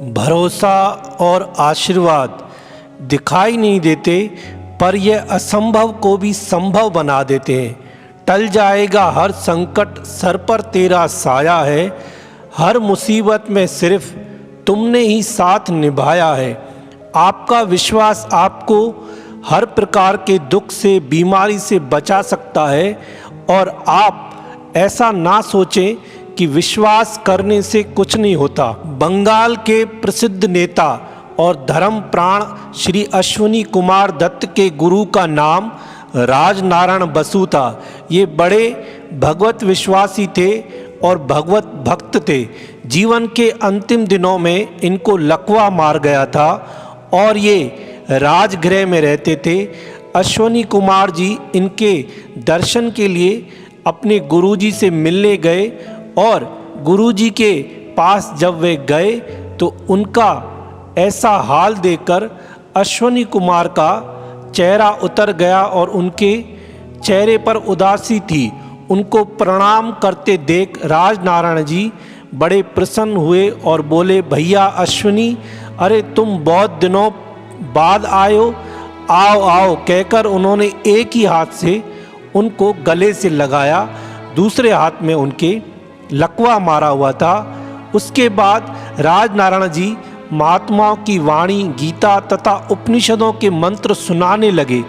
भरोसा और आशीर्वाद दिखाई नहीं देते, पर यह असंभव को भी संभव बना देते हैं। टल जाएगा हर संकट, सर पर तेरा साया है। हर मुसीबत में सिर्फ तुमने ही साथ निभाया है। आपका विश्वास आपको हर प्रकार के दुख से, बीमारी से बचा सकता है। और आप ऐसा ना सोचें कि विश्वास करने से कुछ नहीं होता। बंगाल के प्रसिद्ध नेता और धर्म प्राण श्री अश्विनी कुमार दत्त के गुरु का नाम राजनारायण बसु था। ये बड़े भगवत विश्वासी थे और भगवत भक्त थे। जीवन के अंतिम दिनों में इनको लकवा मार गया था और ये राजगृह में रहते थे। अश्विनी कुमार जी इनके दर्शन के लिए अपने गुरुजी से मिलने गए और गुरुजी के पास जब वे गए तो उनका ऐसा हाल देखकर अश्विनी कुमार का चेहरा उतर गया और उनके चेहरे पर उदासी थी। उनको प्रणाम करते देख राजनारायण जी बड़े प्रसन्न हुए और बोले, भैया अश्विनी, अरे तुम बहुत दिनों बाद आए हो, आओ आओ कहकर उन्होंने एक ही हाथ से उनको गले से लगाया, दूसरे हाथ में उनके लकवा मारा हुआ था। उसके बाद राजनारायण जी महात्माओं की वाणी, गीता तथा उपनिषदों के मंत्र सुनाने लगे।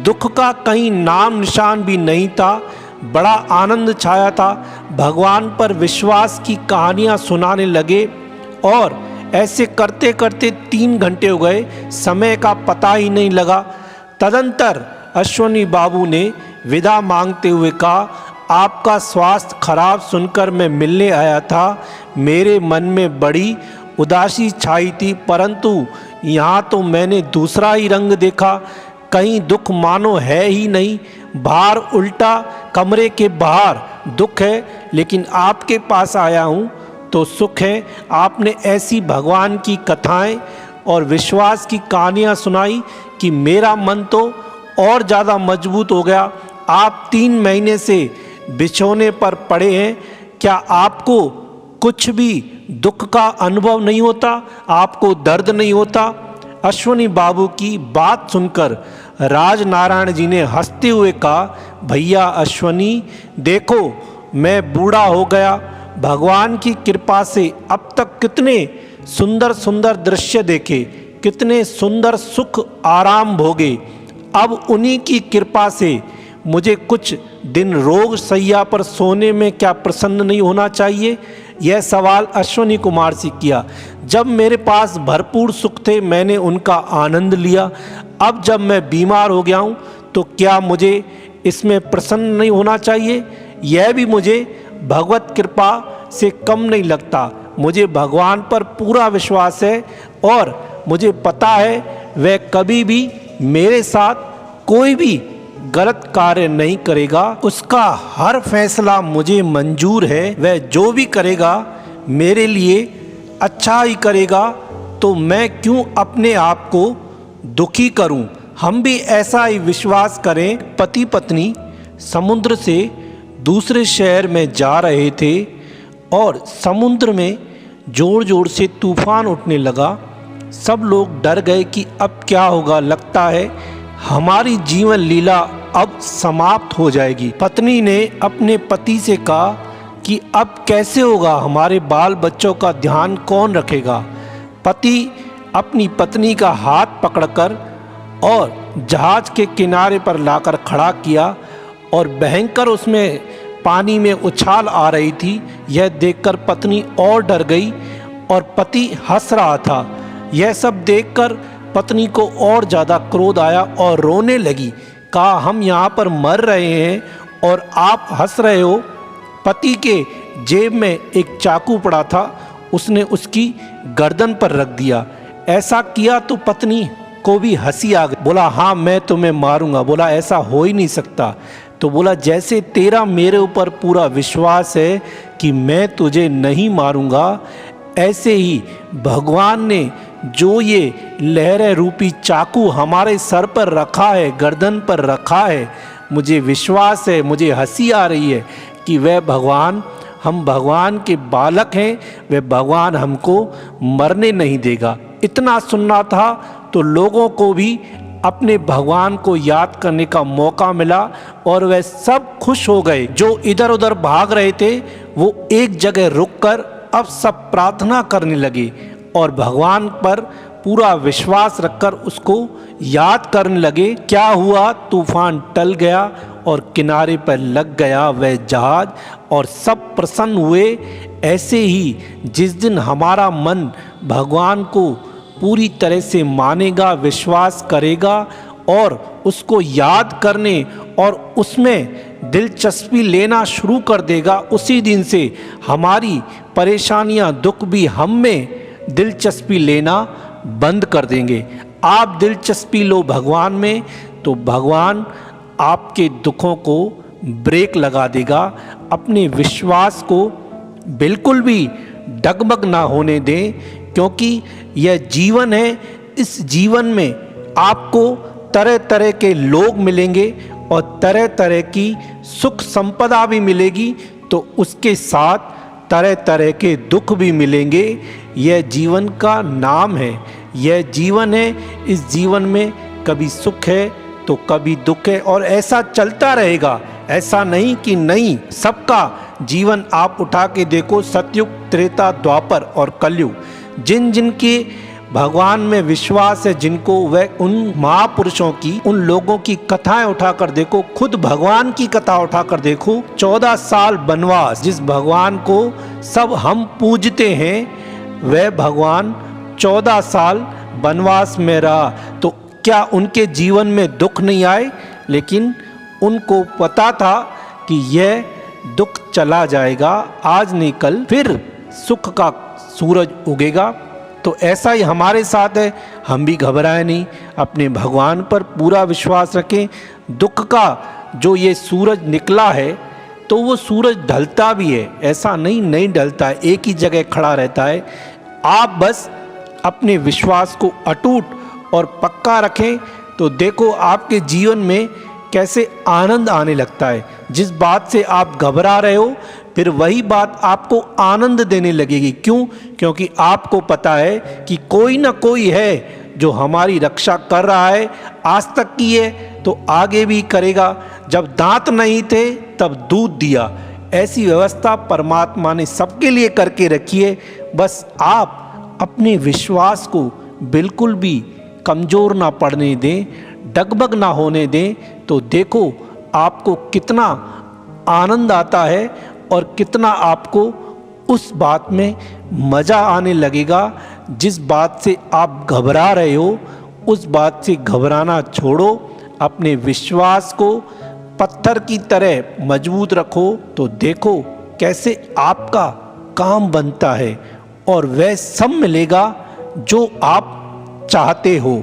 दुख का कहीं नाम निशान भी नहीं था। बड़ा आनंद छाया था। भगवान पर विश्वास की कहानियाँ सुनाने लगे और ऐसे करते करते 3 घंटे हो गए, समय का पता ही नहीं लगा। तदंतर अश्विनी बाबू ने विदा मांगते हुए कहा, आपका स्वास्थ्य खराब सुनकर मैं मिलने आया था। मेरे मन में बड़ी उदासी छाई थी, परंतु यहाँ तो मैंने दूसरा ही रंग देखा। कहीं दुख मानो है ही नहीं। बाहर उल्टा कमरे के बाहर दुख है, लेकिन आपके पास आया हूँ तो सुख है। आपने ऐसी भगवान की कथाएं और विश्वास की कहानियाँ सुनाई कि मेरा मन तो और ज़्यादा मजबूत हो गया। आप 3 महीने से बिछौने पर पड़े हैं, क्या आपको कुछ भी दुख का अनुभव नहीं होता? आपको दर्द नहीं होता? अश्विनी बाबू की बात सुनकर राजनारायण जी ने हंसते हुए कहा, भैया अश्विनी, देखो मैं बूढ़ा हो गया। भगवान की कृपा से अब तक कितने सुंदर सुंदर दृश्य देखे, कितने सुंदर सुख आराम भोगे। अब उन्हीं की कृपा से मुझे कुछ दिन रोग सैया पर सोने में क्या प्रसन्न नहीं होना चाहिए? यह सवाल अश्विनी कुमार से किया। जब मेरे पास भरपूर सुख थे मैंने उनका आनंद लिया। अब जब मैं बीमार हो गया हूँ तो क्या मुझे इसमें प्रसन्न नहीं होना चाहिए? यह भी मुझे भगवत कृपा से कम नहीं लगता। मुझे भगवान पर पूरा विश्वास है और मुझे पता है वह कभी भी मेरे साथ कोई भी गलत कार्य नहीं करेगा। उसका हर फैसला मुझे मंजूर है। वह जो भी करेगा मेरे लिए अच्छा ही करेगा, तो मैं क्यों अपने आप को दुखी करूं? हम भी ऐसा ही विश्वास करें। पति पत्नी समुद्र से दूसरे शहर में जा रहे थे और समुद्र में जोर जोर से तूफान उठने लगा। सब लोग डर गए कि अब क्या होगा, लगता है हमारी जीवन लीला अब समाप्त हो जाएगी। पत्नी ने अपने पति से कहा कि अब कैसे होगा, हमारे बाल बच्चों का ध्यान कौन रखेगा? पति अपनी पत्नी का हाथ पकड़कर और जहाज के किनारे पर लाकर खड़ा किया और भयंकर उसमें पानी में उछाल आ रही थी। यह देखकर पत्नी और डर गई और पति हंस रहा था। यह सब देखकर पत्नी को और ज़्यादा क्रोध आया और रोने लगी। कहा, हम यहाँ पर मर रहे हैं और आप हंस रहे हो। पति के जेब में एक चाकू पड़ा था, उसने उसकी गर्दन पर रख दिया। ऐसा किया तो पत्नी को भी हंसी आ गई। बोला, हाँ मैं तुम्हें मारूंगा। बोला, ऐसा हो ही नहीं सकता। तो बोला, जैसे तेरा मेरे ऊपर पूरा विश्वास है कि मैं तुझे नहीं मारूंगा, ऐसे ही भगवान ने जो ये लहरे रूपी चाकू हमारे सर पर रखा है, गर्दन पर रखा है, मुझे विश्वास है, मुझे हंसी आ रही है कि वह भगवान हम भगवान के बालक हैं, वे भगवान हमको मरने नहीं देगा। इतना सुनना था तो लोगों को भी अपने भगवान को याद करने का मौका मिला और वे सब खुश हो गए। जो इधर उधर भाग रहे थे वो एक जगह रुककर अब सब प्रार्थना करने लगे और भगवान पर पूरा विश्वास रखकर उसको याद करने लगे। क्या हुआ, तूफान टल गया और किनारे पर लग गया वह जहाज और सब प्रसन्न हुए। ऐसे ही जिस दिन हमारा मन भगवान को पूरी तरह से मानेगा, विश्वास करेगा और उसको याद करने और उसमें दिलचस्पी लेना शुरू कर देगा, उसी दिन से हमारी परेशानियां, दुख भी हम में दिलचस्पी लेना बंद कर देंगे। आप दिलचस्पी लो भगवान में तो भगवान आपके दुखों को ब्रेक लगा देगा। अपने विश्वास को बिल्कुल भी डगमग ना होने दें, क्योंकि यह जीवन है। इस जीवन में आपको तरह तरह के लोग मिलेंगे और तरह तरह की सुख संपदा भी मिलेगी, तो उसके साथ तरह तरह के दुख भी मिलेंगे। यह जीवन का नाम है, यह जीवन है। इस जीवन में कभी सुख है तो कभी दुख है और ऐसा चलता रहेगा। ऐसा नहीं कि नहीं, सबका जीवन आप उठा के देखो, सतयुग, त्रेता, द्वापर और कलयुग, जिन जिन के भगवान में विश्वास है, जिनको वह उन महापुरुषों की, उन लोगों की कथाएं उठाकर देखो, खुद भगवान की कथा उठाकर देखो। 14 साल वनवास, जिस भगवान को सब हम पूजते हैं, वह भगवान 14 साल वनवास में रहा। तो क्या उनके जीवन में दुख नहीं आए? लेकिन उनको पता था कि यह दुख चला जाएगा, आज नहीं कल फिर सुख का सूरज उगेगा। तो ऐसा ही हमारे साथ है, हम भी घबराए नहीं, अपने भगवान पर पूरा विश्वास रखें। दुख का जो ये सूरज निकला है तो वो सूरज ढलता भी है, ऐसा नहीं ढलता है, एक ही जगह खड़ा रहता है। आप बस अपने विश्वास को अटूट और पक्का रखें तो देखो आपके जीवन में कैसे आनंद आने लगता है। जिस बात से आप घबरा रहे हो, फिर वही बात आपको आनंद देने लगेगी। क्यों? क्योंकि आपको पता है कि कोई ना कोई है जो हमारी रक्षा कर रहा है, आज तक की है तो आगे भी करेगा। जब दांत नहीं थे तब दूध दिया, ऐसी व्यवस्था परमात्मा ने सबके लिए करके रखी है। बस आप अपने विश्वास को बिल्कुल भी कमज़ोर ना पड़ने दें, डगमग ना होने दें, तो देखो आपको कितना आनंद आता है और कितना आपको उस बात में मज़ा आने लगेगा। जिस बात से आप घबरा रहे हो, उस बात से घबराना छोड़ो, अपने विश्वास को पत्थर की तरह मजबूत रखो, तो देखो कैसे आपका काम बनता है और वह सब मिलेगा जो आप चाहते हो।